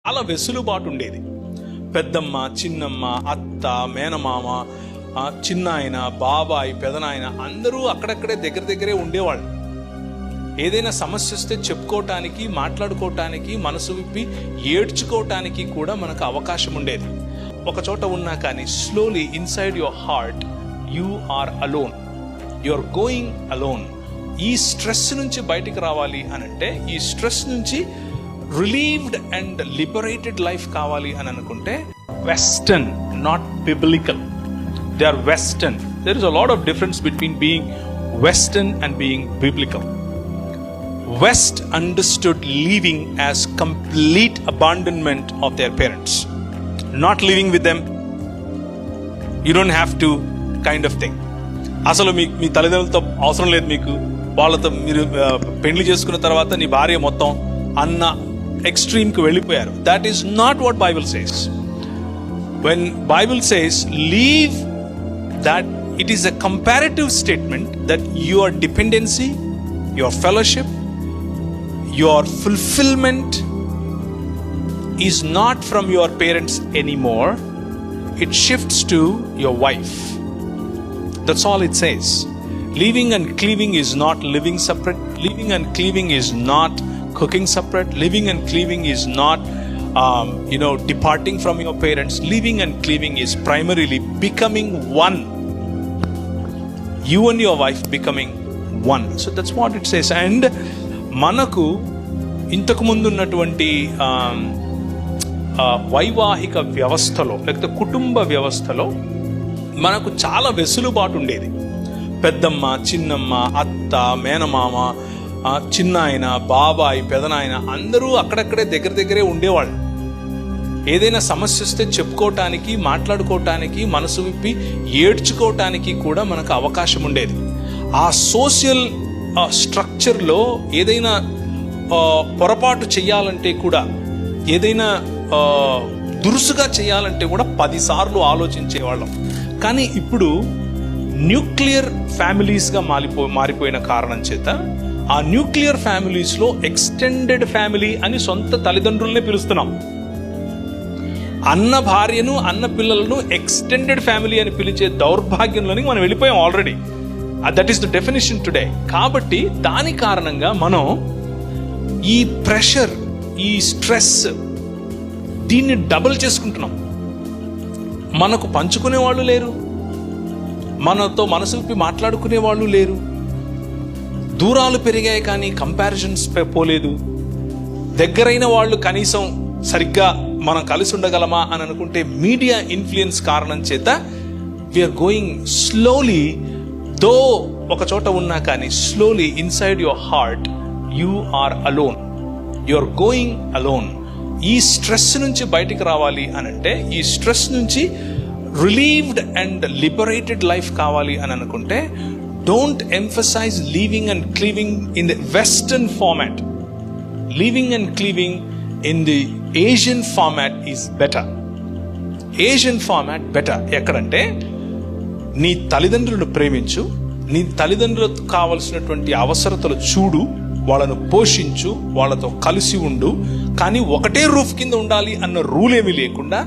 చాలా వెసులుబాటు ఉండేది. పెద్దమ్మ, చిన్నమ్మ, అత్త, మేనమామ, చిన్నాయన, బాబాయ్, పెదనాయన అందరూ అక్కడక్కడే దగ్గరే ఉండేవాళ్ళు. ఏదైనా సమస్య వస్తే చెప్పుకోవటానికి, మాట్లాడుకోవటానికి, మనసు విప్పి ఏడ్చుకోవటానికి కూడా మనకు అవకాశం ఉండేది. ఒక చోట ఉన్నా కానీ slowly inside your heart you are alone, you are going alone. ఈ స్ట్రెస్ నుంచి బయటికి రావాలి అనంటే, ఈ స్ట్రెస్ నుంచి రిలీవ్డ్ అండ్ లిబరేటెడ్ లైఫ్ కావాలి అని అనుకుంటే western, not biblical. They are western. There is a lot of difference between being western and being biblical. West understood leaving as complete abandonment of their parents, not living with them. You don't have to kind of thing. అసలు మీ తల్లిదండ్రులతో అవసరం లేదు, మీకు వాళ్ళతో మీరు పెళ్లి చేసుకున్న తర్వాత నీ భార్య మొత్తం అన్న ఎక్స్ట్రీమ్కి వెళ్ళిపోయారు. That is not what Bible says. When Bible says leave, that it is a comparative statement that your dependency, your fellowship, your fulfillment is not from your parents anymore. It shifts to your wife. That's all it says. Leaving and cleaving is not living separate. Leaving and cleaving is not cooking separate. Leaving and cleaving is not departing from your parents. Leaving and cleaving is primarily becoming one. You and your wife becoming one. So that's what it says. And మనకు ఇంతకు ముందు ఉన్నటువంటి వైవాహిక వ్యవస్థలో, లేకపోతే కుటుంబ వ్యవస్థలో మనకు చాలా వెసులుబాటు ఉండేది. పెద్దమ్మ, చిన్నమ్మ, అత్త, మేనమామ, చిన్నాయన, బాబాయ్, పెదనాయన అందరూ అక్కడక్కడే దగ్గరే ఉండేవాళ్ళు. ఏదైనా సమస్య వస్తే చెప్పుకోవటానికి, మాట్లాడుకోవటానికి, మనసు విప్పి ఏడ్చుకోవటానికి కూడా మనకు అవకాశం ఉండేది. ఆ సోషల్ స్ట్రక్చర్లో ఏదైనా పొరపాటు చేయాలంటే కూడా, ఏదైనా దురుసుగా చేయాలంటే కూడా 10 సార్లు ఆలోచించేవాళ్ళం. కానీ ఇప్పుడు న్యూక్లియర్ ఫ్యామిలీస్గా మారిపోయిన కారణం చేత ఆ న్యూక్లియర్ ఫ్యామిలీస్లో ఎక్స్టెండెడ్ ఫ్యామిలీ అని సొంత తల్లిదండ్రులనే పిలుస్తున్నాం. అన్న భార్యను, అన్న పిల్లలను ఎక్స్టెండెడ్ ఫ్యామిలీ అని పిలిచే దౌర్భాగ్యంలోనికి మనం వెళ్ళిపోయాం already. That is the definition today. కాబట్టి దాని కారణంగా మనం ఈ ప్రెషర్, ఈ స్ట్రెస్, దీన్ని డబుల్ చేసుకుంటున్నాం. మనకు పంచుకునే వాళ్ళు లేరు, మనతో మనసు విప్పి మాట్లాడుకునే వాళ్ళు లేరు. దూరాలు పెరిగాయి కానీ కంపారిజన్స్ పోలేదు. దగ్గరైన వాళ్ళు కనీసం సరిగ్గా మనం కలిసి ఉండగలమా అని అనుకుంటే మీడియా ఇన్ఫ్లుయెన్స్ కారణం చేత వీఆర్ గోయింగ్ స్లోలీ. దో ఒక చోట ఉన్నా కానీ slowly inside your heart you are alone, you are going alone. ఈ స్ట్రెస్ నుంచి బయటికి రావాలి అనంటే, ఈ స్ట్రెస్ నుంచి రిలీవ్డ్ అండ్ లిబరేటెడ్ లైఫ్ కావాలి అని అనుకుంటే don't emphasize leaving and cleaving in the western format. Leaving and cleaving in the Asian format is better. Asian format better. ఎక్కడంటే, నీ తల్లిదండ్రులను ప్రేమించు, నీ తల్లిదండ్రులకు కావలసినటువంటి అవసరతలు చూడు, వాళ్ళను పోషించు, వాళ్ళతో కలిసి ఉండు. కానీ ఒకటే రూఫ్ కింద ఉండాలి అన్న రూల్ ఏమీ లేకుండా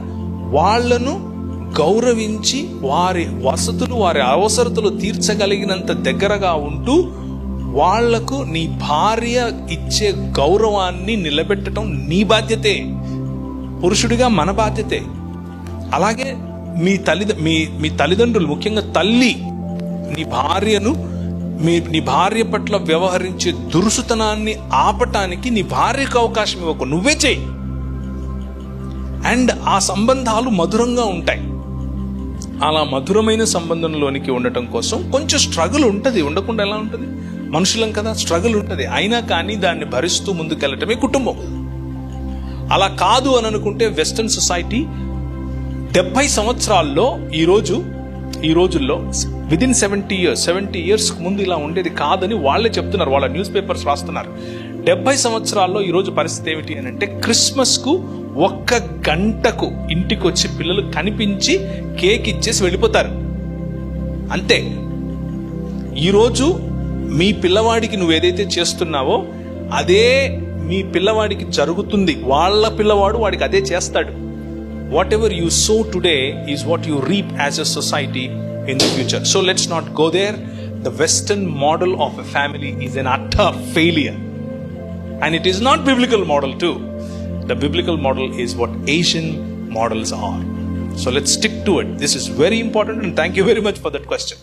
వాళ్లను గౌరవించి వారి వసతులు, వారి అవసరతలు తీర్చగలిగినంత దగ్గరగా ఉంటూ వాళ్లకు నీ భార్య ఇచ్చే గౌరవాన్ని నిలబెట్టడం నీ బాధ్యతే. పురుషుడిగా మన బాధ్యతే. అలాగే మీ తల్లిదండ్రులు, ముఖ్యంగా తల్లి, నీ భార్య పట్ల వ్యవహరించే దురుసుతనాన్ని ఆపటానికి నీ భార్యకు అవకాశం ఇవ్వకు, నువ్వే చెయ్యి. అండ్ ఆ సంబంధాలు మధురంగా ఉంటాయి. అలా మధురమైన సంబంధంలోనికి ఉండటం కోసం కొంచెం స్ట్రగుల్ ఉంటుంది, ఉండకుండా ఎలా ఉంటుంది? మనుషులం కదా, స్ట్రగుల్ ఉంటుంది. అయినా కానీ దాన్ని భరిస్తూ ముందుకెళ్ళటమే కుటుంబం. అలా కాదు అని అనుకుంటే వెస్టర్న్ సొసైటీ 70 సంవత్సరాల్లో ఈ రోజుల్లో విదిన్ 70 years ముందు ఇలా ఉండేది కాదని వాళ్ళే చెప్తున్నారు. వాళ్ళ న్యూస్ పేపర్స్ రాస్తున్నారు. 70 సంవత్సరాల్లో ఈరోజు పరిస్థితి ఏమిటి అని అంటే, క్రిస్మస్కు 1 గంటకు ఇంటికి వచ్చి పిల్లలు కనిపించి కేక్ ఇచ్చేసి వెళ్ళిపోతారు అంతే. ఈరోజు మీ పిల్లవాడికి నువ్వు ఏదైతే చేస్తున్నావో అదే మీ పిల్లవాడికి జరుగుతుంది, వాళ్ళ పిల్లవాడు వాడికి అదే చేస్తాడు. Whatever you sow today is what you reap as a society in the future. So let's not go there. The Western model of a family is an utter failure, and it is not biblical model too. The biblical model is what Asian models are. So let's stick to it. This is very important, and thank you very much for that question.